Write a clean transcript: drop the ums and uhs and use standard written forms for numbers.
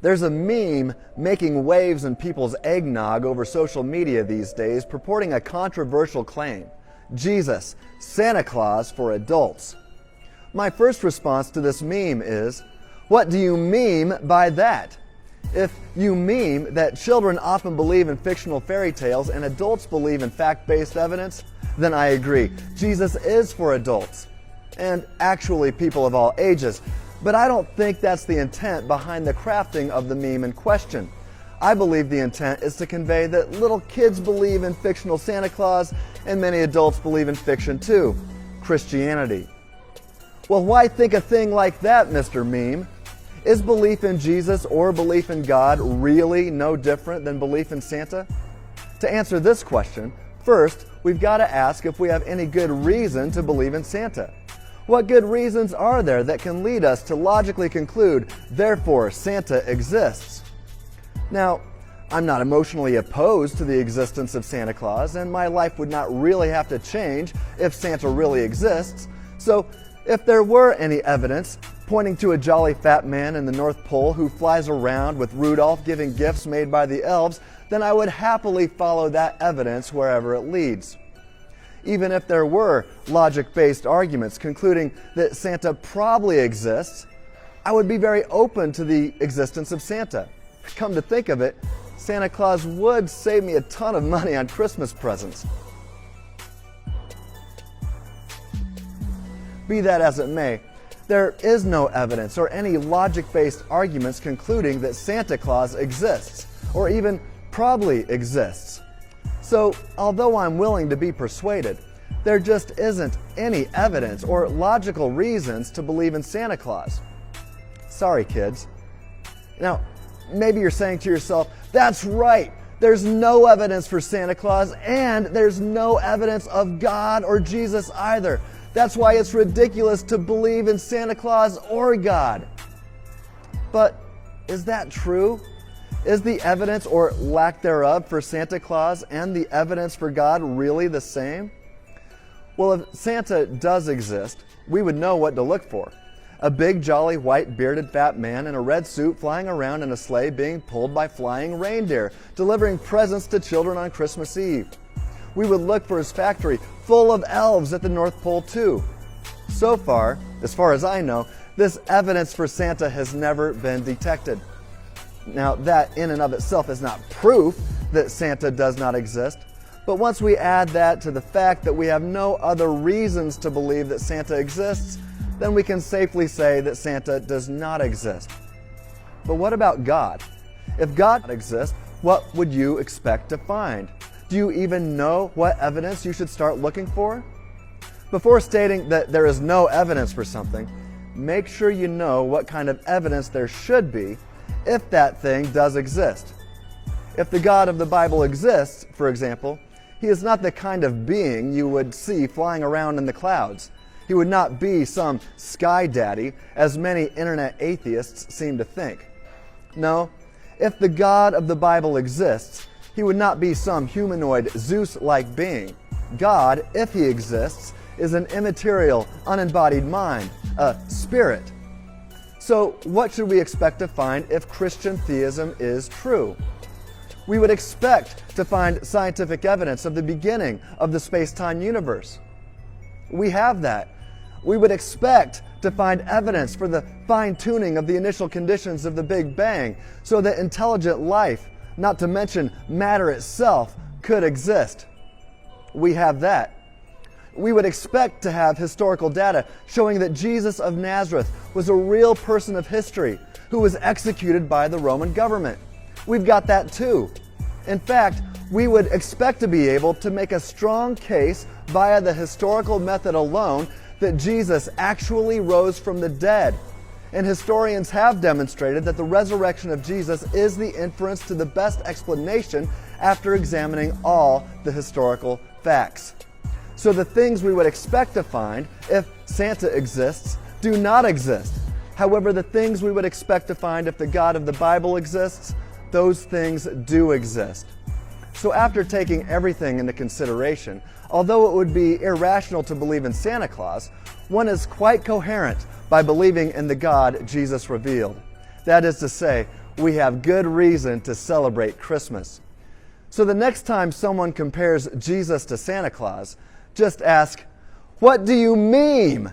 There's a meme making waves in people's eggnog over social media these days purporting a controversial claim: Jesus, Santa Claus for adults. My first response to this meme is, what do you meme by that? If you meme that children often believe in fictional fairy tales and adults believe in fact-based evidence, then I agree. Jesus is for adults, and actually people of all ages. But I don't think that's the intent behind the crafting of the meme in question. I believe the intent is to convey that little kids believe in fictional Santa Claus and many adults believe in fiction too, Christianity. Well, why think a thing like that, Mr. Meme? Is belief in Jesus or belief in God really no different than belief in Santa? To answer this question, first, we've got to ask if we have any good reason to believe in Santa. What good reasons are there that can lead us to logically conclude, therefore, Santa exists? Now, I'm not emotionally opposed to the existence of Santa Claus, and my life would not really have to change if Santa really exists. So, if there were any evidence pointing to a jolly fat man in the North Pole who flies around with Rudolph giving gifts made by the elves, then I would happily follow that evidence wherever it leads. Even if there were logic-based arguments concluding that Santa probably exists, I would be very open to the existence of Santa. Come to think of it, Santa Claus would save me a ton of money on Christmas presents. Be that as it may, there is no evidence or any logic-based arguments concluding that Santa Claus exists, or even probably exists. So, although I'm willing to be persuaded, there just isn't any evidence or logical reasons to believe in Santa Claus. Sorry, kids. Now, maybe you're saying to yourself, that's right, there's no evidence for Santa Claus and there's no evidence of God or Jesus either. That's why it's ridiculous to believe in Santa Claus or God. But is that true? Is the evidence or lack thereof for Santa Claus and the evidence for God really the same? Well, if Santa does exist, we would know what to look for. A big, jolly, white, bearded, fat man in a red suit flying around in a sleigh being pulled by flying reindeer, delivering presents to children on Christmas Eve. We would look for his factory full of elves at the North Pole too. So far as I know, this evidence for Santa has never been detected. Now, that in and of itself is not proof that Santa does not exist, but once we add that to the fact that we have no other reasons to believe that Santa exists, then we can safely say that Santa does not exist. But what about God? If God exists, what would you expect to find? Do you even know what evidence you should start looking for? Before stating that there is no evidence for something, make sure you know what kind of evidence there should be if that thing does exist. If the God of the Bible exists, for example, he is not the kind of being you would see flying around in the clouds. He would not be some sky daddy, as many internet atheists seem to think. No, if the God of the Bible exists, he would not be some humanoid Zeus-like being. God, if he exists, is an immaterial, unembodied mind, a spirit. So what should we expect to find if Christian theism is true? We would expect to find scientific evidence of the beginning of the space-time universe. We have that. We would expect to find evidence for the fine-tuning of the initial conditions of the Big Bang so that intelligent life, not to mention matter itself, could exist. We have that. We would expect to have historical data showing that Jesus of Nazareth was a real person of history who was executed by the Roman government. We've got that too. In fact, we would expect to be able to make a strong case via the historical method alone that Jesus actually rose from the dead. And historians have demonstrated that the resurrection of Jesus is the inference to the best explanation after examining all the historical facts. So the things we would expect to find if Santa exists do not exist. However, the things we would expect to find if the God of the Bible exists, those things do exist. So after taking everything into consideration, although it would be irrational to believe in Santa Claus, one is quite coherent by believing in the God Jesus revealed. That is to say, we have good reason to celebrate Christmas. So the next time someone compares Jesus to Santa Claus, just ask, "What do you mean?"